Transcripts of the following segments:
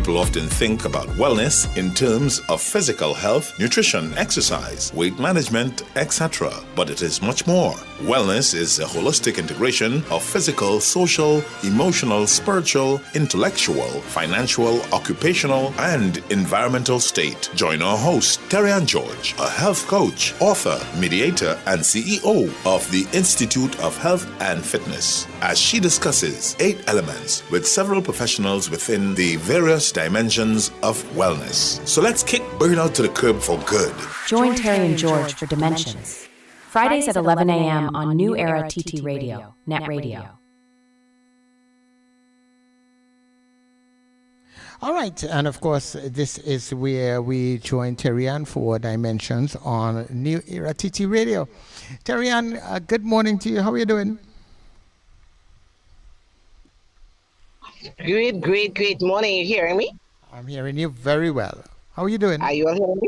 People often think about wellness in terms of physical health, nutrition, exercise, weight management, etc. But it is much more. Wellness is a holistic integration of physical, social, emotional, spiritual, intellectual, financial, occupational, and environmental state. Join our host, Terry-Ann George, a health coach, author, mediator, and CEO of the Institute of Health and Fitness, as she discusses 8 elements with several professionals within the various dimensions of wellness. So let's kick burnout to the curb for good. Join Terry and George for Dimensions. Fridays at 11 a.m. on New Era TT Radio, Net Radio. All right, and of course, this is where we join Terry-Ann for Dimensions on New Era TT Radio. Terry-Ann, good morning to you. How are you doing? Great morning. You hearing me? I'm hearing you very well. How are you doing? Are you all hearing me?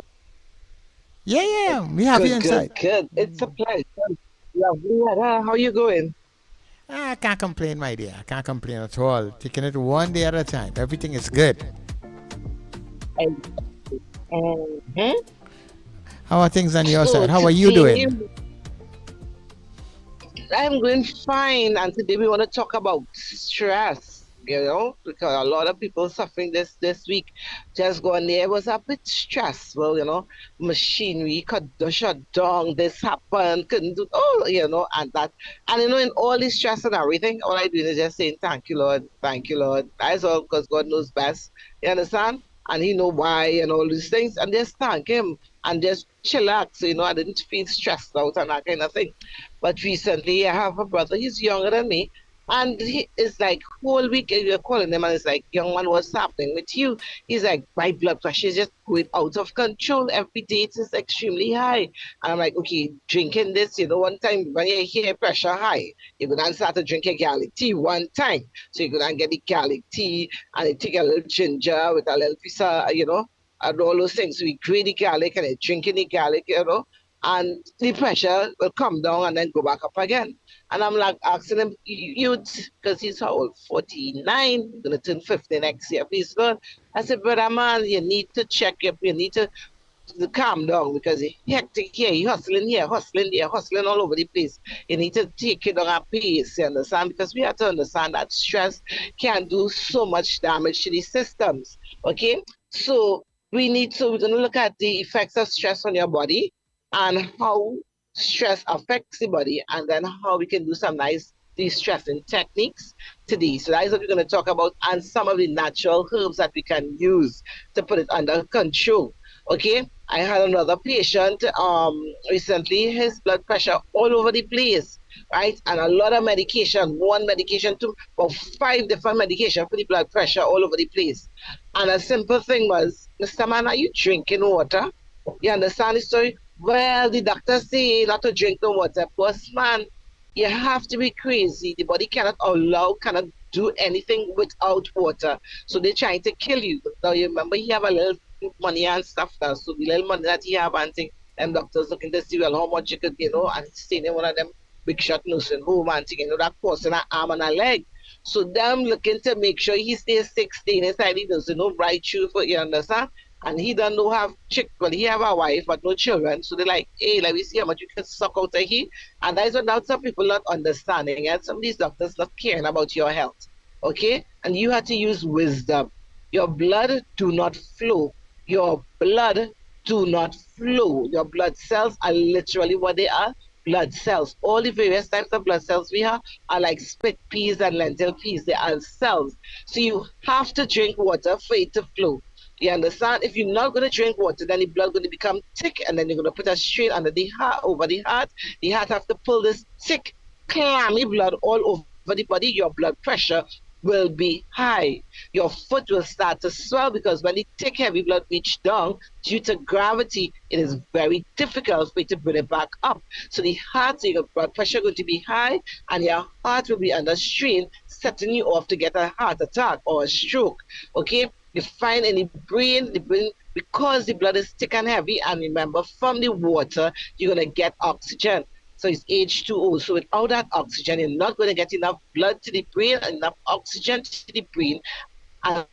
Yeah. We have you inside. Good. It's a pleasure. Lovely. How are you going? I can't complain, my dear. I can't complain at all. Taking it one day at a time. Everything is good. How are things on your side? How are you doing? I'm doing fine. And today we want to talk about stress. Because a lot of people suffering this week. Just going there was a bit stressful, machinery could shut down, this happened, couldn't do, and that. And, in all this stress and everything, all I do is just saying, thank you, Lord. That's all, because God knows best. You understand? And He know why and all these things. And just thank Him and just chillax, I didn't feel stressed out and that kind of thing. But recently, I have a brother, he's younger than me. And he is like, whole week you're calling him and it's like, young man, what's happening with you? He's like, my blood pressure is just going out of control. Every day it is extremely high. And I'm like, okay, drinking this, one time when you hear pressure high, you're going to start to drink a garlic tea one time. So you're going to get the garlic tea and you take a little ginger with a little piece of, and all those things. So we grate the garlic and you drinking the garlic, and the pressure will come down and then go back up again. And I'm like asking him, youth, because he's how old? 49, going to turn 50 next year. Please, God. I said, brother man, you need to check up. You need to calm down because he's hectic here, he's hustling here, hustling there, hustling all over the place. You need to take it on a pace, you understand? Because we have to understand that stress can do so much damage to the systems, okay? So we're going to look at the effects of stress on your body and how stress affects the body, and then how we can do some nice de-stressing techniques today. So that is what we're going to talk about, and some of the natural herbs that we can use to put it under control. Okay, I had another patient recently, his blood pressure all over the place, right? And a lot of medication, one medication to about 5 different medications for the blood pressure all over the place. And a simple thing was, Mr. Man, are you drinking water? You understand the story? Well, the doctors say not to drink no water. Boss man, you have to be crazy. The body cannot do anything without water. So they're trying to kill you. Now you remember he have a little money and stuff now. So the little money that he have and thing, and doctors looking to see well how much you could, and staying in one of them big shot nursing home and thing, that causing an arm and a leg. So them looking to make sure he stays 16 inside the nursing home right through for, you understand? And he don't know have he have a wife but no children. So they're like, hey, let me see how much you can suck out of here. And that is what now some people not understanding, and some of these doctors not caring about your health. Okay? And you have to use wisdom. Your blood do not flow. Your blood do not flow. Your blood cells are literally what they are. Blood cells. All the various types of blood cells we have are like split peas and lentil peas. They are cells. So you have to drink water for it to flow. You understand? If you're not going to drink water, then the blood going to become thick, and then you're going to put a strain under the heart, over the heart. The heart have to pull this thick, clammy blood all over the body. Your blood pressure will be high. Your foot will start to swell because when the thick, heavy blood reach down, due to gravity, it is very difficult for you to bring it back up. So the heart, so your blood pressure going to be high, and your heart will be under strain, setting you off to get a heart attack or a stroke. Okay? You find in the brain, because the blood is thick and heavy, and remember, from the water, you're going to get oxygen. So it's H2O. So without that oxygen, you're not going to get enough blood to the brain, enough oxygen to the brain. And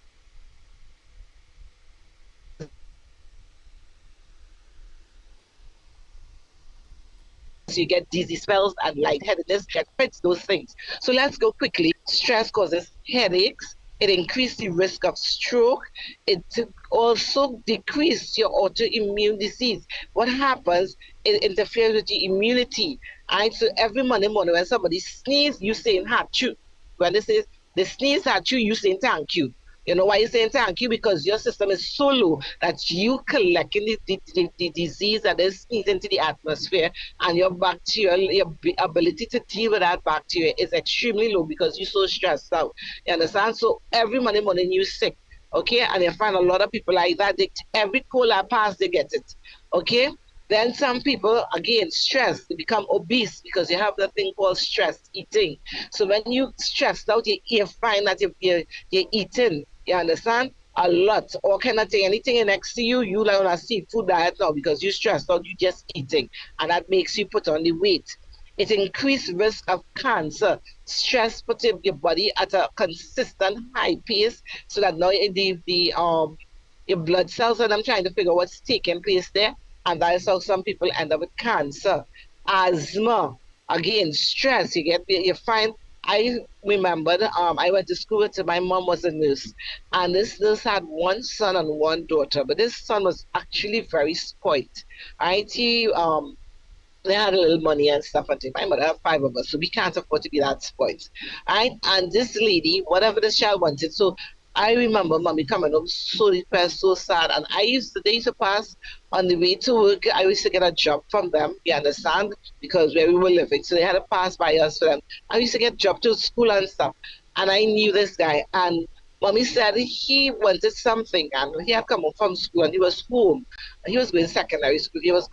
you get dizzy spells and lightheadedness, get fits, those things. So let's go quickly. Stress causes headaches. It increases the risk of stroke. It also decreases your autoimmune disease. What happens? It interferes with your immunity. And so every morning when somebody sneezes, you saying "Hachu." When they sneeze at you, you saying "thank you." You know why you're saying thank you? Because your system is so low that you collecting the disease that is sneezed into the atmosphere, and your bacterial, your ability to deal with that bacteria is extremely low because you're so stressed out. You understand? So every morning you're sick. Okay, and you find a lot of people like that. Every cold I pass, they get it. Okay, then some people, again, stress, they become obese because you have the thing called stress eating. So when you stressed out, you find that you're eating, you understand? A lot, all kind of thing. Anything next to you, you like on a seafood diet now because you stressed out, you just eating. And that makes you put on the weight. It increased risk of cancer. Stress puts your body at a consistent high pace so that now your blood cells, and I'm trying to figure what's taking place there. And that is how some people end up with cancer. Asthma, again, stress. You find. I remembered I went to school with my mom was a nurse, and this nurse had one son and one daughter, but this son was actually very spoiled. Right? They had a little money and stuff at the time, but I have five of us, so we can't afford to be that spoiled. Right? And this lady, whatever the child wanted, so I remember mommy coming home so depressed, so sad. And they used to pass on the way to work. I used to get a job from them, you understand, because where we were living. So they had to pass by us for them. I used to get job to school and stuff. And I knew this guy. And mommy said he wanted something. And he had come home from school and he was home. He was going secondary school. He was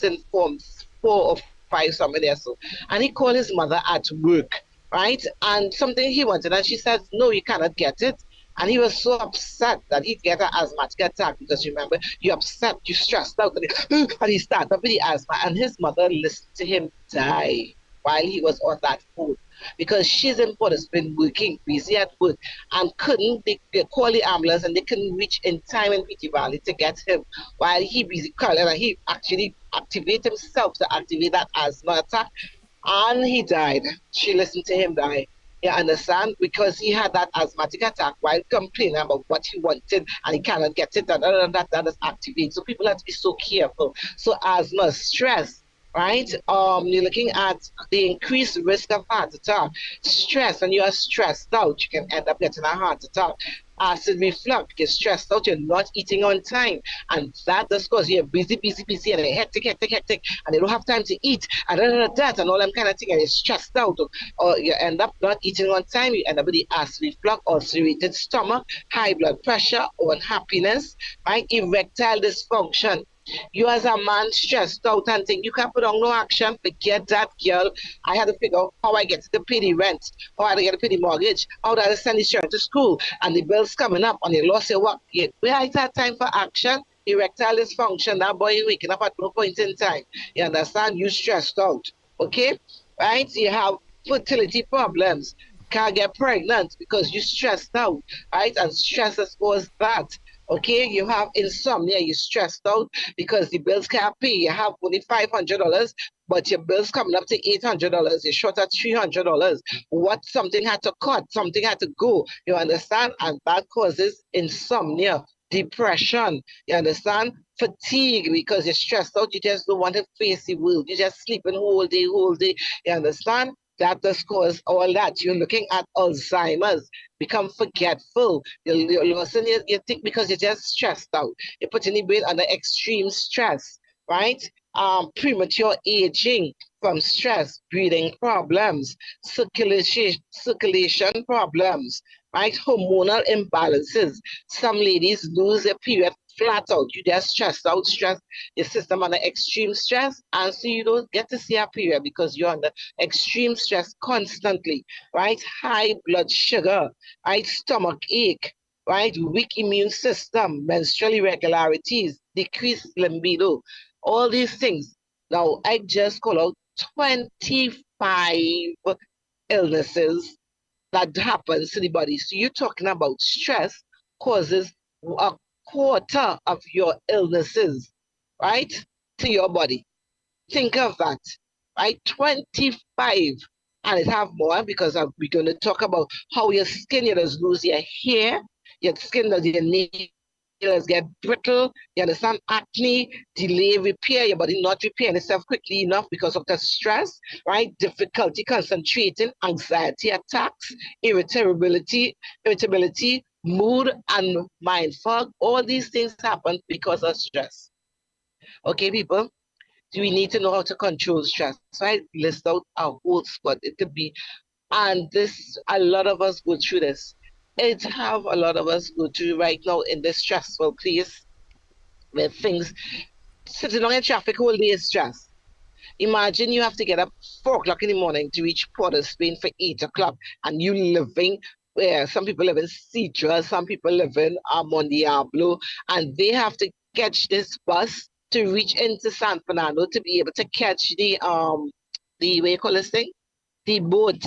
in form 4 or 5, somewhere there. So, and he called his mother at work, right? And something he wanted, and she said, "No, you cannot get it." And he was so upset that he'd get an asthmatic attack because remember, you're upset, you're stressed out, and he started with the asthma. And his mother listened to him die while he was on that phone because she's in Port has been working, busy at work, and they call the ambulance and they couldn't reach in time in PT Valley to get him while he busy calling and he actually activate himself to activate that asthma attack and he died. She listened to him die. You understand? Because he had that asthmatic attack while complaining about what he wanted and he cannot get it, and that is activated. So people have to be so careful. So asthma, stress, right? You're looking at the increased risk of heart attack. Stress, when you are stressed out, you can end up getting a heart attack. Acid reflux, you're stressed out, you're not eating on time. And that just cause you're busy, and hectic, and you don't have time to eat, and that, and all them kind of thing, and you're stressed out, or you end up not eating on time, you end up with the acid reflux, ulcerated stomach, high blood pressure, unhappiness, right? Erectile dysfunction. You as a man stressed out and think you can put on no action, forget that girl. I had to figure out how I get to pay the rent, how I get to pay the mortgage, how do I send the children to school, and the bills coming up, and the lost your work. Where I had time for action, erectile dysfunction, that boy waking up at no point in time. You understand? You stressed out. Okay? Right? You have fertility problems. Can't get pregnant because you stressed out, right? And stress has caused that. Okay, you have insomnia, you're stressed out because the bills can't pay. You have only $500, but your bills coming up to $800. You're short at $300. Something had to cut, something had to go. You understand? And that causes insomnia, depression. You understand? Fatigue because you're stressed out. You just don't want to face the world. You're just sleeping whole day. You understand? That does cause all that. You're looking at Alzheimer's, become forgetful. You're losing you think because you're just stressed out. You're putting your brain under extreme stress, right? Premature aging from stress, breathing problems, circulation problems, right? Hormonal imbalances. Some ladies lose their period flat out. You just stressed out, stress your system under extreme stress, and so you don't get to see a period because you're under extreme stress constantly, right? High blood sugar, right? Stomach ache, right? Weak immune system, menstrual irregularities, decreased libido, all these things. Now, I just call out 25 illnesses that happens to the body. So you're talking about stress causes a quarter of your illnesses, right, to your body. Think of that, right? 25. And it have more because we're going to talk about how your skin, you just lose your hair, your skin does, your nails get brittle, you understand, acne, delay repair, your body not repairing itself quickly enough because of the stress, right? Difficulty concentrating, anxiety attacks, irritability, mood, and mind fog. All these things happen because of stress. Okay, people? We need to know how to control stress. So I list out a whole squad. It could be, and this, a lot of us go through this. It have a lot of us go through right now in this stressful place where things, sitting on in traffic all day is stress. Imagine you have to get up 4 o'clock in the morning to reach Port of Spain for 8 o'clock, and you living where some people live in Citra, some people live in Mon Diablo, and they have to catch this bus to reach into San Fernando to be able to catch the what you call this thing? The boat.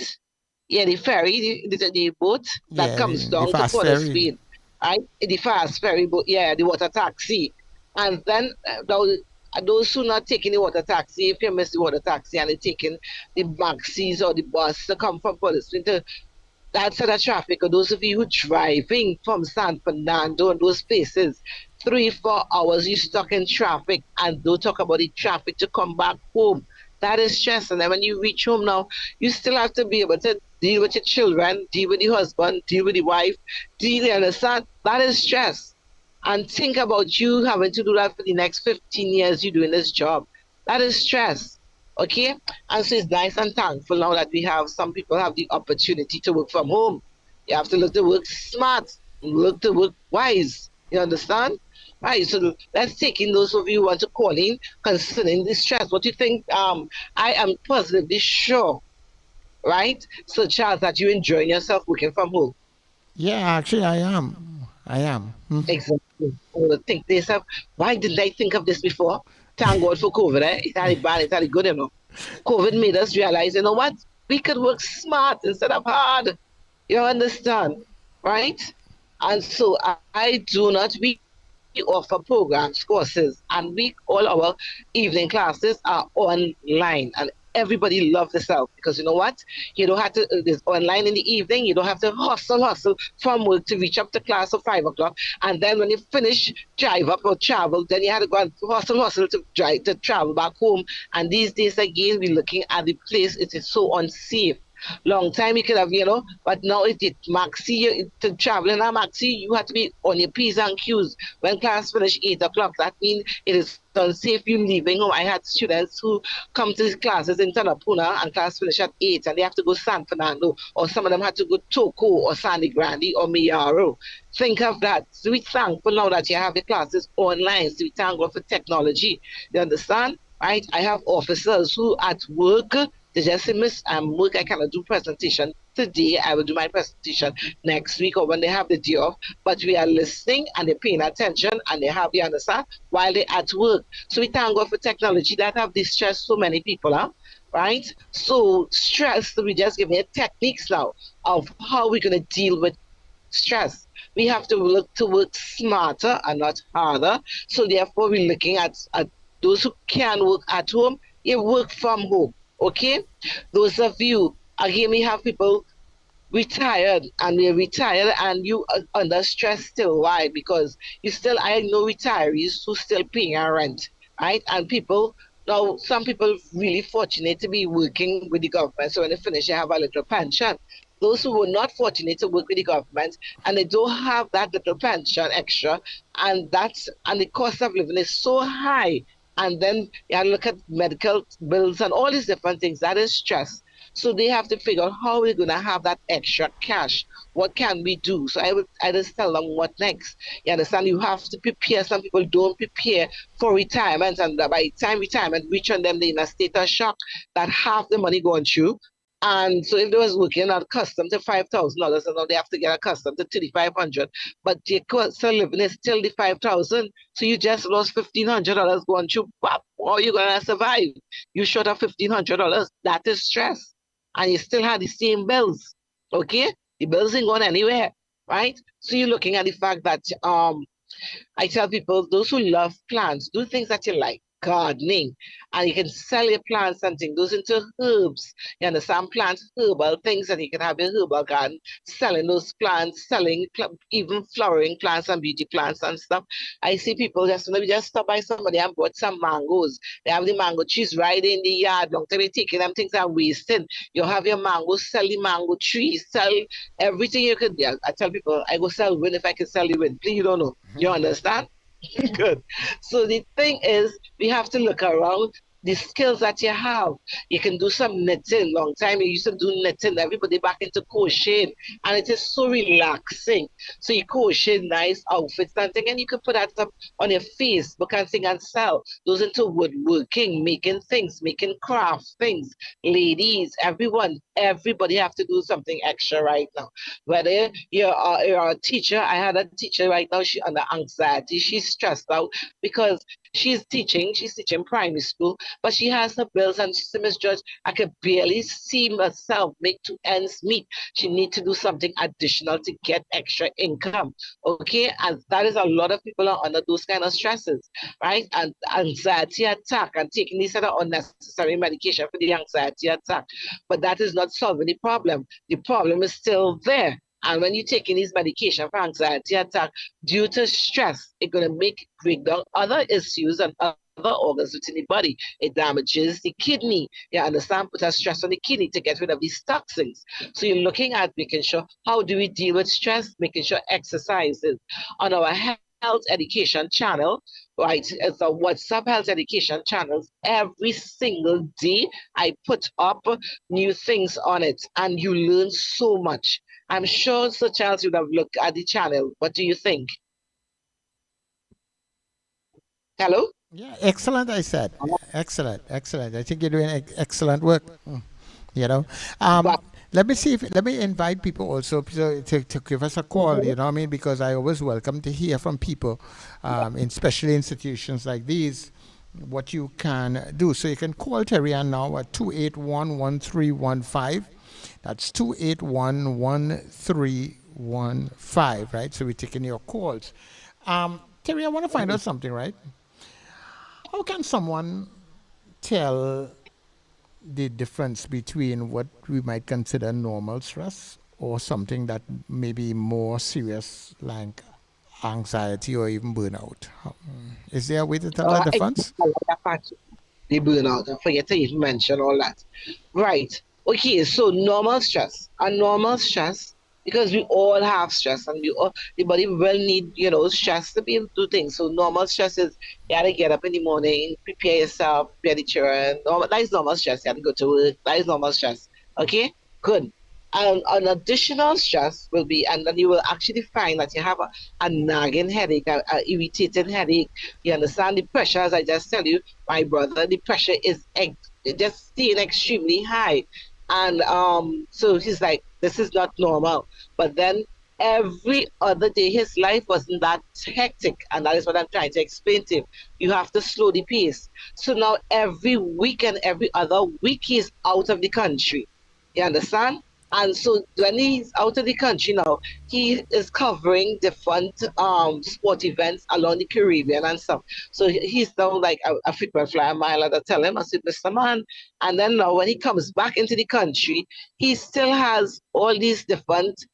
Yeah, the ferry, the boat that Yeah, comes the down to fast Port of ferry. Spain, right? The fast ferry boat, yeah, the water taxi. And then those who not taking the water taxi, if you miss the water taxi and they're taking the maxis or the bus to come from Port of Spain to that set of traffic, or those of you who driving from San Fernando and those places, 3, 4 hours you stuck in traffic, and don't talk about the traffic to come back home. That is stress. And then when you reach home now, you still have to be able to deal with your children, deal with the husband, deal with the wife, deal, you understand? That is stress. And think about you having to do that for the next 15 years you doing this job. That is stress. Okay? And so it's nice and thankful now that we have some people have the opportunity to work from home. You have to look to work smart, look to work wise. You understand? Right. So let's take in those of you who want to call in concerning the stress. What do you think? I am positively sure, right? So Charles, that you enjoying yourself working from home. Yeah, actually, I am. I am. Exactly. I would think to yourself, why didn't I think of this before? Thank God for COVID, eh? It's not bad, it's not good enough. COVID made us realize, you know what? We could work smart instead of hard. You understand? Right? And so I do not, we offer programs, courses, and all our evening classes are online. And everybody loves this out because you know what? You don't have to, it's online in the evening, you don't have to hustle from work to reach up to class at 5 o'clock. And then when you finish, drive up or travel, then you had to go and hustle to drive to travel back home. And these days again, we're looking at the place, it is so unsafe. Long time you could have, but now it maxi to travel in a maxi, you have to be on your P's and Q's. When class finish 8 o'clock, that means it is unsafe you leaving home. I had students who come to classes in Tanapuna and class finish at 8 and they have to go San Fernando, or some of them had to go Toko or Sandy Grande or Miaro. Think of that. So we're thankful now that you have the classes online. So we thank God for technology. You understand? Right? I have officers who at work, they just say, Miss, work, I cannot do presentation today. I will do my presentation next week or when they have the day off. But we are listening and they're paying attention and they have, you understand, while they're at work. So we thank God for technology that have distressed so many people, huh? Right? So stress, we just giving you techniques now of how we're going to deal with stress. We have to look to work smarter and not harder. So therefore, we're looking at those who can work at home, you work from home. Okay? Those of you, again, we have people retired and we're retired and you are under stress still. Why? Because you still, I know retirees who still paying a rent, right? And people, now some people really fortunate to be working with the government, so when they finish they have a little pension. Those who were not fortunate to work with the government and they don't have that little pension extra, and the cost of living is so high, and then you look at medical bills and all these different things, that is stress. So they have to figure out how we're going to have that extra cash. What can we do? So I just tell them what next. You understand? You have to prepare. Some people don't prepare for retirement, and by the time retirement reach on them, they're in a state of shock that half the money going through. And so if they was working at accustomed to $5,000, and now they have to get accustomed to 3,500, but the cost of living is still the 5,000. So you just lost $1,500 going through. How are you gonna survive? You short of $1,500. That is stress, and you still have the same bills. Okay, the bills ain't going anywhere, right? So you're looking at the fact that I tell people, those who love plants, do things that you like. gardening, and you can sell your plants and things. Those into herbs. You understand? Plants, herbal things, and you can have your herbal garden, selling those plants, selling even flowering plants and beauty plants and stuff. I see people just maybe just stop by somebody and bought some mangoes. They have the mango trees right in the yard. Long time they taking them things are wasting. You have your mangoes, sell the mango trees, sell everything you could. Yeah, I tell people I go sell wind if I can sell the wind. Please, you don't know. You understand? Good. So the thing is, we have to look around the skills that you have. You can do some knitting. Long time you used to do knitting. Everybody back into crocheting, and it is so relaxing. So you crochet nice outfits and thing, and you can put that up on your Facebook and thing and sell. Those into woodworking, making things, making craft things. Ladies, everyone, everybody have to do something extra right now. Whether you're a teacher, I had a teacher right now. She under anxiety. She's stressed out because she's teaching primary school, but she has her bills and she said, Miss Judge, I could barely see myself make two ends meet. She need to do something additional to get extra income. Okay. And that is a lot of people are under those kind of stresses, right? And anxiety attack and taking these other unnecessary medication for the anxiety attack. But that is not solving the problem. The problem is still there. And when you're taking these medication for anxiety attack, due to stress, it's going to break down other issues and other organs within the body. It damages the kidney. You understand? Put a stress on the kidney to get rid of these toxins. So you're looking at making sure how do we deal with stress, making sure exercises on our health education channel, right? It's a WhatsApp health education channels. Every single day, I put up new things on it, and you learn so much. I'm sure Sir Charles would have looked at the channel. What do you think? Hello? Yeah, excellent. I said, excellent, excellent. I think you're doing excellent work. You know, But let me invite people also to give us a call. You know what I mean? Because I always welcome to hear from people, in special institutions like these, what you can do. So you can call Terry Ann now at 281-1315. That's 281-1315, right? So we're taking your calls. Terry, I want to find out something, right? How can someone tell the difference between what we might consider normal stress or something that may be more serious, like anxiety or even burnout? Is there a way to tell that I difference? like that part. The burnout. I forget to even mention all that. Right. Okay, so normal stress. A normal stress, because we all have stress and we all the body will need, stress to be able to do things. So normal stress is you gotta get up in the morning, prepare yourself, prepare the children. That is normal stress. You have to go to work. That is normal stress. Okay? Good. And an additional stress will be, and then you will actually find that you have a nagging headache, a irritating headache. You understand the pressure, as I just tell you, my brother, the pressure is just staying extremely high. And so he's like, this is not normal. But then every other day, his life wasn't that hectic. And that is what I'm trying to explain to him. You have to slow the pace. So now every week and every other week, he's out of the country. You understand? And so when he's out of the country now, he is covering different sport events along the Caribbean and stuff. So he's now like a frequent flyer mile. And I tell him, I said, Mr. Man. And then now when he comes back into the country, he still has all these different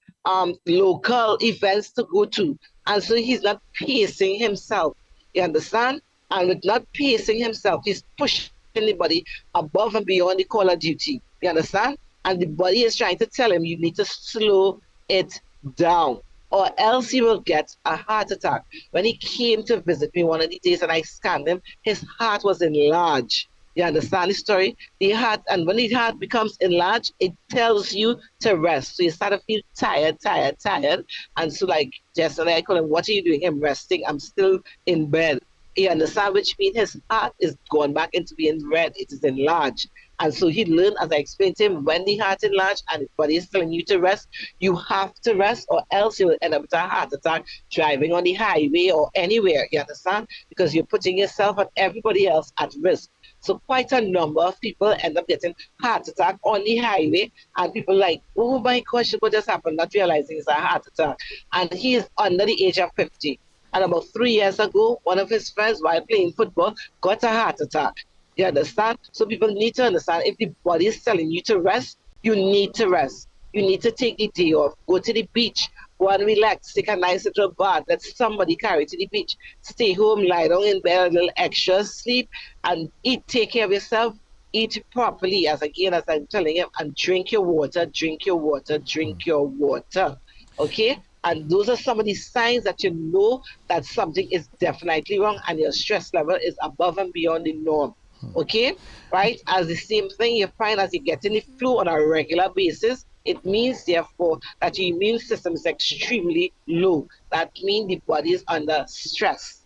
local events to go to. And so he's not pacing himself. You understand? And with not pacing himself, he's pushing the body above and beyond the call of duty. You understand? And the body is trying to tell him you need to slow it down, or else he will get a heart attack. When he came to visit me one of the days and I scanned him, his heart was enlarged. You understand the story? The heart, and when the heart becomes enlarged, it tells you to rest. So you start to feel tired, tired, tired. And so like yesterday I called him, what are you doing? I'm resting. I'm still in bed. You understand? Which means his heart is going back into being red. It is enlarged. And so he learned, as I explained to him, when the heart enlarged and his body is telling you to rest, you have to rest, or else you will end up with a heart attack driving on the highway or anywhere. You understand? Because you're putting yourself and everybody else at risk. So quite a number of people end up getting heart attack on the highway, and people like, oh my gosh, what just happened? Not realizing it's a heart attack. And he is under the age of 50. And about 3 years ago, one of his friends, while playing football, got a heart attack. You understand? So people need to understand, if the body is telling you to rest, you need to rest. You need to take the day off. Go to the beach. Go and relax. Take a nice little bath. Let somebody carry to the beach. Stay home, lie down in bed, a little extra sleep, and eat. Take care of yourself. Eat properly, as again, as I'm telling you, and drink your water, drink your water, drink your water. Okay? And those are some of the signs that you know that something is definitely wrong and your stress level is above and beyond the norm. Okay? Right? As the same thing you find as you get in the flu on a regular basis, it means therefore that your immune system is extremely low. That means the body is under stress.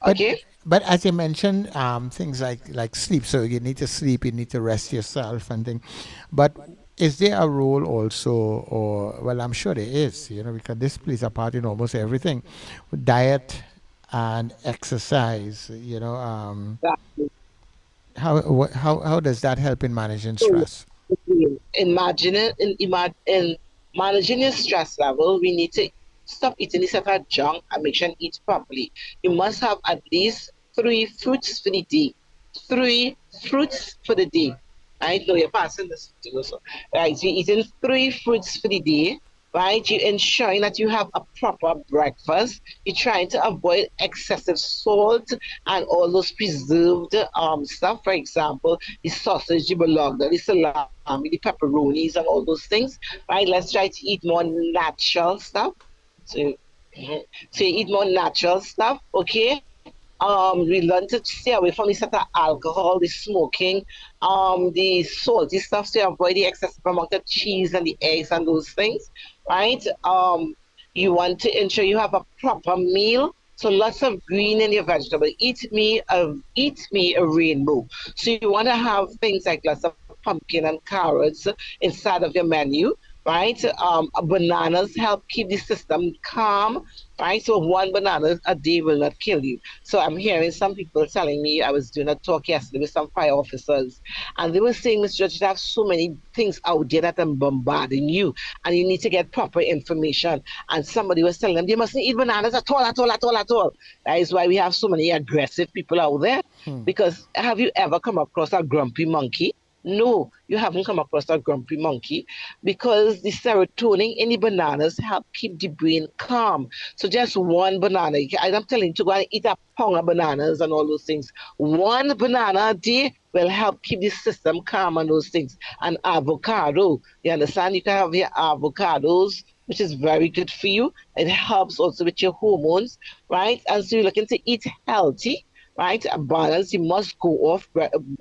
But Okay? as you mentioned, things like sleep. So you need to sleep, you need to rest yourself, and things. But is there a role also, or well, I'm sure there is. Because this plays a part in almost everything, diet and exercise. That How does that help in managing So stress? imagine it in managing your stress level, we need to stop eating this type of junk and make sure you eat properly. You must have at least 3 fruits for the day. 3 fruits for the day. I know you're passing this to us. Right, so you're eating 3 fruits for the day, right? You're ensuring that you have a proper breakfast. You're trying to avoid excessive salt and all those preserved stuff. For example, the sausage, the bologna, the salami, the pepperonis, and all those things. Right? Let's try to eat more natural stuff. So, mhm. So you eat more natural stuff, okay? We learn to stay away from the sort of alcohol, the smoking, the salty stuff, to avoid the excessive amount of cheese and the eggs and those things, right? You want to ensure you have a proper meal. So lots of green in your vegetable. Eat me a rainbow. So you want to have things like lots of pumpkin and carrots inside of your menu, right? Bananas help keep the system calm, right? So one banana a day will not kill you. So I'm hearing some people telling me, I was doing a talk yesterday with some fire officers, and they were saying, Mr. Judge, you have so many things out there that are bombarding you, and you need to get proper information. And somebody was telling them they mustn't eat bananas at all, at all, at all, at all. That is why we have so many aggressive people out there. Because have you ever come across a grumpy monkey? No, you haven't come across a grumpy monkey, because the serotonin in the bananas help keep the brain calm. So just one banana, I'm telling you to go and eat a pound of bananas and all those things. One banana a day will help keep the system calm and those things. And avocado, you understand? You can have your avocados, which is very good for you. It helps also with your hormones, right? And so you're looking to eat healthy, right? A balance. You must go off.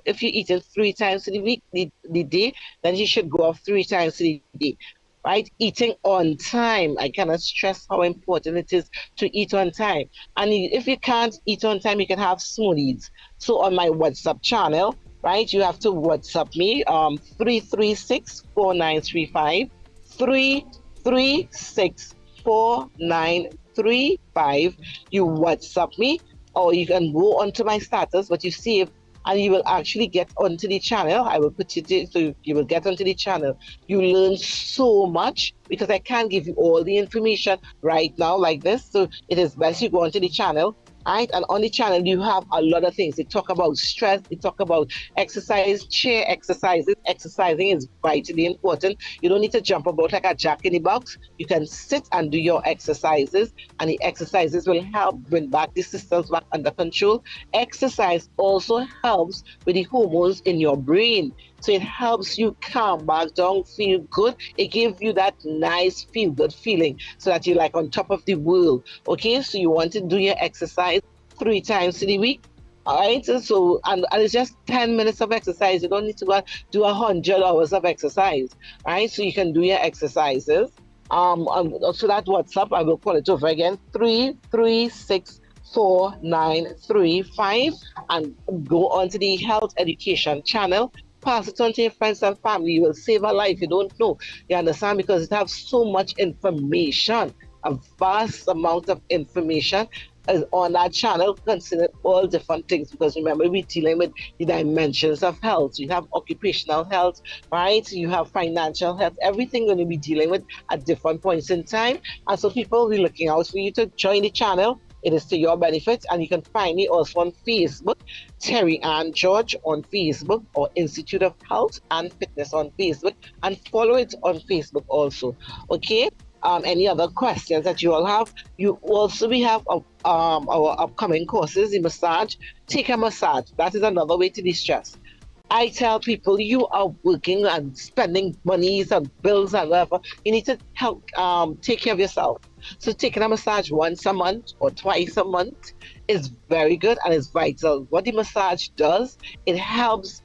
If you're eating 3 times a week, the day, then you should go off 3 times a day, right? Eating on time. I cannot stress how important it is to eat on time. And if you can't eat on time, you can have smoothies. So on my WhatsApp channel, right, you have to WhatsApp me 3364935 3364935. You WhatsApp me, or you can go onto my status, what you save, and you will actually get onto the channel. I will put it in, so you will get onto the channel. You learn so much, because I can't give you all the information right now like this. So it is best you go onto the channel. Right, and on the channel you have a lot of things. They talk about stress, they talk about exercise, chair exercises. Exercising is vitally important. You don't need to jump about like a jack in the box. You can sit and do your exercises, and the exercises will help bring back the systems back under control. Exercise also helps with the hormones in your brain. So it helps you calm back down, feel good. It gives you that nice feel good feeling, so that you're like on top of the world. Okay, so you want to do your exercise 3 times in a week. All right, and it's just 10 minutes of exercise. You don't need to go and do 100 hours of exercise. All right, so you can do your exercises. So that WhatsApp, I will call it over again, 3364935, and go on to the health education channel. Pass it on to your friends and family. You will save a life. You don't know. You understand? Because it has so much information, a vast amount of information. is on that channel, consider all different things because remember we're dealing with the dimensions of health. You have occupational health, right? You have financial health, everything going to be dealing with at different points in time. And so people will be looking out for you to join the channel. It is to your benefit, and you can find me also on Facebook, Terry Ann George on Facebook, or Institute of Health and Fitness on Facebook, and follow it on Facebook also. Okay. Any other questions that you all have? You also we have our upcoming courses, the massage. Take a massage. That is another way to de-stress. I tell people you are working and spending monies and bills and whatever. You need to help take care of yourself. So taking a massage once a month or twice a month is very good and is vital. What the massage does, it helps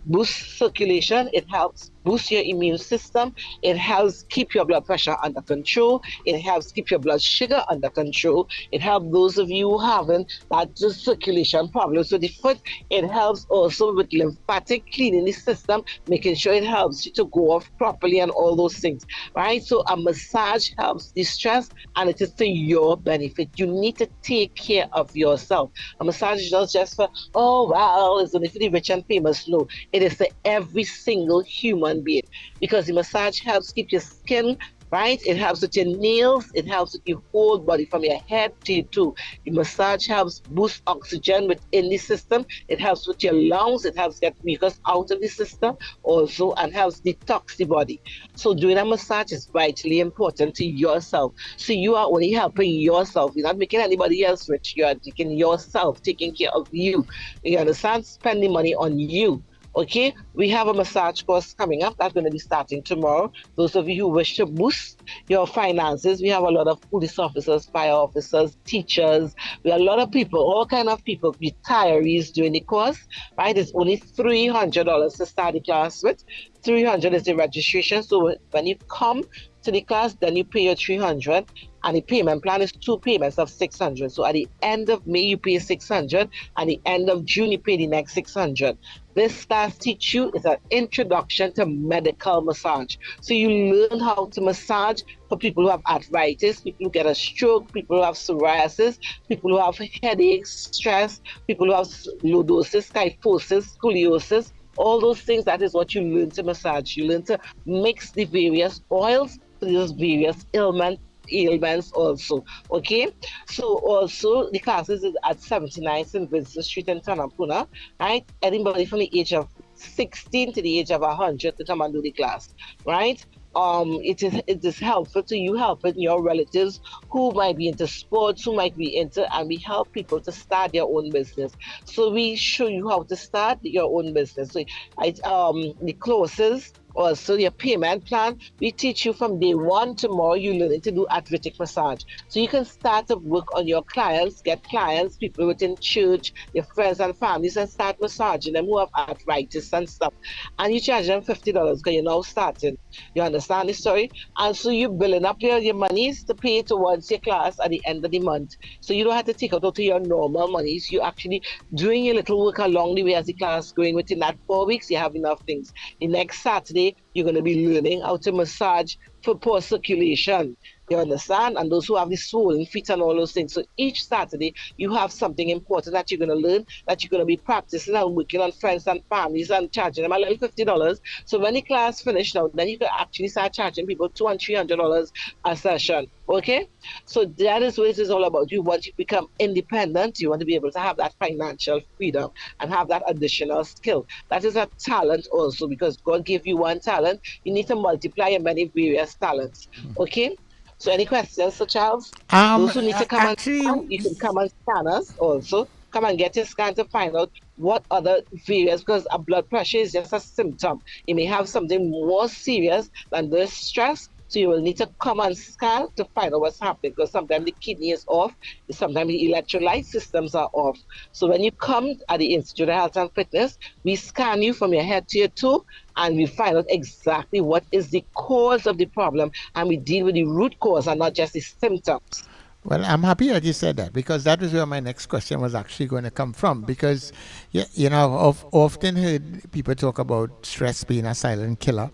boost circulation, it helps boost your immune system, it helps keep your blood pressure under control, it helps keep your blood sugar under control, it helps those of you who having that circulation problems with the foot, it helps also with lymphatic cleaning the system, making sure it helps you to go off properly and all those things, right? So a massage helps distress and it is to your benefit. You need to take care of yourself. A massage is not just for, oh, well, it's only for the rich and famous. No, it is for every single human being because the massage helps keep your skin right. It helps with your nails. It helps with your whole body from your head to your toe. The massage helps boost oxygen within the system. It helps with your lungs. It helps get mucus out of the system also and helps detox the body. So doing a massage is vitally important to yourself. So you are only helping yourself. You're not making anybody else rich. You are taking yourself, taking care of you. You understand? Spending money on you. Okay, we have a massage course coming up that's going to be starting tomorrow. Those of you who wish to boost your finances, we have a lot of police officers, fire officers, teachers. We have a lot of people, all kind of people, retirees doing the course. Right, it's only $300 to start the class with. 300 is the registration. So when you come to the class, then you pay your 300, and the payment plan is 2 payments of 600. So at the end of May, you pay 600, and the end of June, you pay the next 600. This class teach you is an introduction to medical massage. So you learn how to massage for people who have arthritis, people who get a stroke, people who have psoriasis, people who have headaches, stress, people who have lordosis, kyphosis, scoliosis, all those things. That is what you learn to massage. You learn to mix the various oils for those various ailments also. Okay, so also the classes is at 79 St. Vincent Street in Tanapuna, right? Anybody from the age of 16 to the age of 100 to come and do the class, right? It is helpful to you helping your relatives who might be into sports, who might be into, and we help people to start their own business. So we show you how to start your own business. So the closest also your payment plan, we teach you from day one. Tomorrow you learn to do arthritic massage, so you can start to work on your clients, get clients, people within church, your friends and families, and start massaging them who have arthritis and stuff, and you charge them $50 because you're now starting. You understand the story? And so you're building up your monies to pay towards your class at the end of the month, so you don't have to take out all your normal monies. You actually doing your little work along the way as the class going. Within that 4 weeks you have enough things. The next Saturday you're going to be learning how to massage for poor circulation. You understand? And those who have the swollen feet and all those things. So each Saturday, you have something important that you're going to learn, that you're going to be practicing and working on friends and families and charging them a little $50. So when the class finished now, then you can actually start charging people $200 and $300 a session. Okay? So that is what it is all about. You want to become independent. You want to be able to have that financial freedom and have that additional skill. That is a talent also, because God gave you one talent. You need to multiply your many various talents. Okay? So any questions, Sir Charles? Those who need to come and Actually, scan, you can come and scan us also. Come and get your scan to find out what other various, because a blood pressure is just a symptom. You may have something more serious than the stress. So you will need to come and scan to find out what's happening, because sometimes the kidney is off, sometimes the electrolyte systems are off. So when you come at the Institute of Health and Fitness, we scan you from your head to your toe, and we find out exactly what is the cause of the problem, and we deal with the root cause and not just the symptoms. well, I'm happy that you said that, because that is where my next question was actually going to come from. Because, you know, I've often heard people talk about stress being a silent killer.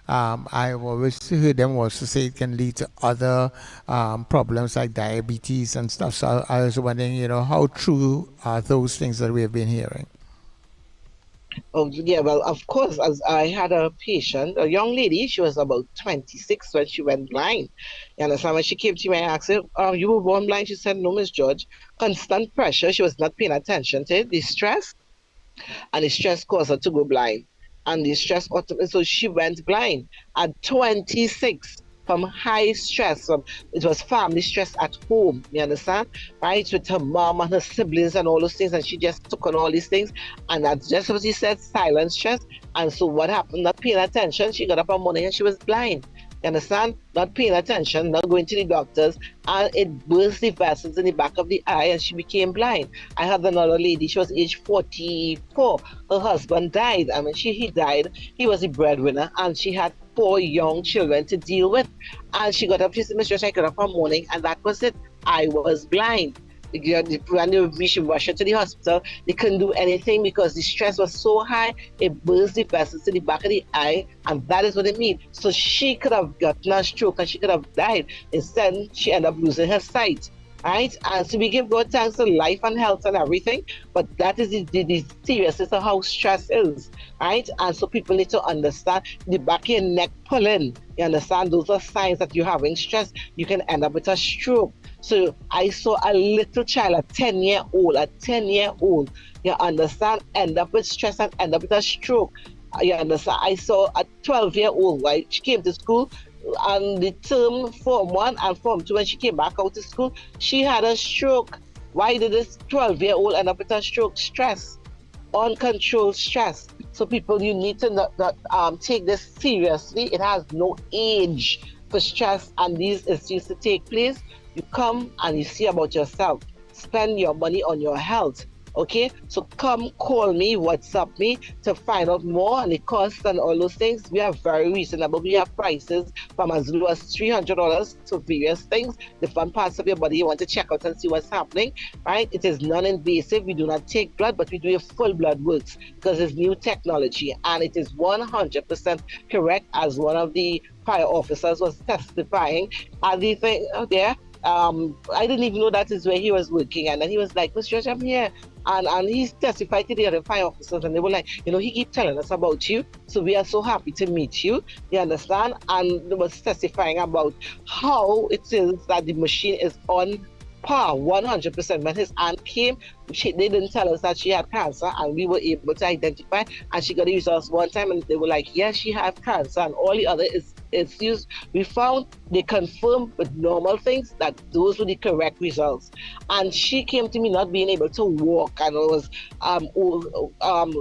I've always heard them also say it can lead to other problems like diabetes and stuff. So I was wondering, how true are those things that we have been hearing? Oh, yeah, well, of course, as I had a patient, a young lady, she was about 26 when she went blind. You understand? When she came to me, I asked her, you were born blind? She said, no, Miss George. Constant pressure. She was not paying attention to it. The stress, and the stress caused her to go blind. And the stress, so she went blind at 26 from high stress. It was family stress at home, you understand? Right? With her mom and her siblings and all those things. And she just took on all these things. And that's just what she said, silent stress. And so what happened? Not paying attention. She got up one morning and she was blind. You understand? Not paying attention, not going to the doctors, and it burst the vessels in the back of the eye and she became blind. I had another lady, she was age 44. Her husband died. I mean, he died. He was a breadwinner and she had 4 young children to deal with. And she got up, she said, Miss Josh, I got up one morning and that was it. I was blind. When we should rush her to the hospital, they couldn't do anything because the stress was so high, it burst the vessels to the back of the eye, and that is what it means. So she could have gotten a stroke and she could have died. Instead, she ended up losing her sight. Right? And so we give God thanks for life and health and everything, but that is the seriousness of how stress is, right? And so people need to understand the back of your neck pulling. You understand? Those are signs that you're having stress. You can end up with a stroke. So I saw a little child, a 10-year-old, you understand, end up with stress and end up with a stroke. You understand? I saw a 12-year-old, right? She came to school and the term Form 1 and Form 2, when she came back out to school, she had a stroke. Why did this 12-year-old end up with a stroke? Stress, uncontrolled stress. So people, you need to not take this seriously. It has no age for stress and these issues to take place. You come and you see about yourself. Spend your money on your health. Okay, so come call me, WhatsApp me to find out more on the cost and all those things. We are very reasonable. We have prices from as low as $300 to various things, different parts of your body you want to check out and see what's happening, right? It is non-invasive. We do not take blood, but we do a full blood works because it's new technology and it is 100% correct, as one of the fire officers was testifying at the thing out there. I didn't even know that is where he was working, and then he was like, Miss George, I'm here. And he testified to the other fire officers, and they were like, he keep telling us about you, so we are so happy to meet you. You understand? And they was testifying about how it is that the machine is on par 100%. When his aunt came, they didn't tell us that she had cancer, and we were able to identify, and she got the results one time and they were like, yes, she had cancer, and all the other is used. We found, they confirmed with normal things that those were the correct results. And she came to me not being able to walk and was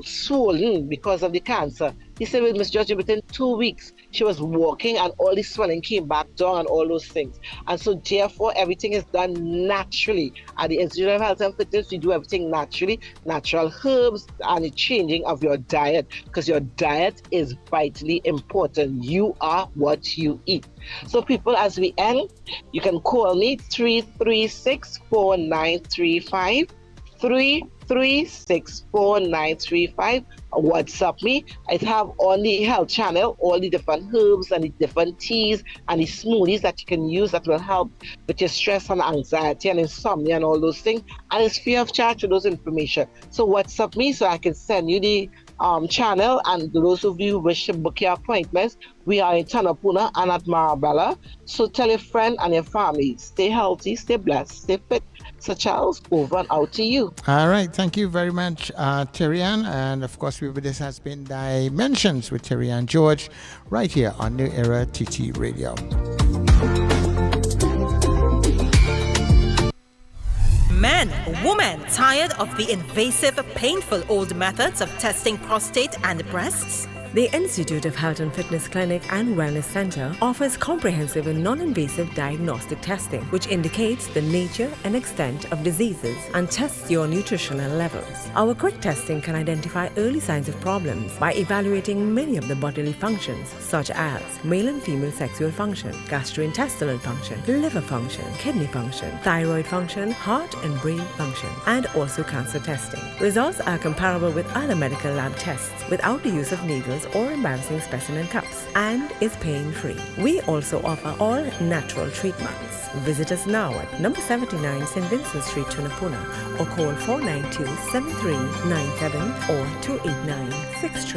swollen because of the cancer. He said with Miss Georgie, within 2 weeks she was walking and all the swelling came back down and all those things. And so therefore everything is done naturally. At the Institute of Health and Fitness, we do everything naturally, natural herbs and the changing of your diet, because your diet is vitally important. You are what you eat. So people, as we end, you can call me 336-4935, 336-4935. WhatsApp me. I have on the health channel all the different herbs and the different teas and the smoothies that you can use that will help with your stress and anxiety and insomnia and all those things. And it's free of charge for those information. So WhatsApp me so I can send you the channel. And those of you who wish to book your appointments, we are in Tanapuna and at Marabella. So tell your friend and your family. Stay healthy, stay blessed, stay fit. So Charles, over and out to you. All right. Thank you very much, Terry Ann. And of course, this has been Dimensions with Terry Ann George right here on New Era TT Radio. Men, women, tired of the invasive, painful old methods of testing prostate and breasts? The Institute of Health and Fitness Clinic and Wellness Center offers comprehensive and non-invasive diagnostic testing, which indicates the nature and extent of diseases and tests your nutritional levels. Our quick testing can identify early signs of problems by evaluating many of the bodily functions, such as male and female sexual function, gastrointestinal function, liver function, kidney function, thyroid function, heart and brain function, and also cancer testing. Results are comparable with other medical lab tests without the use of needles drawers or embarrassing specimen cups, and is pain-free. We also offer all natural treatments. Visit us now at number 79 St. Vincent Street, Tunapuna, or call 492-7397 or 289-63.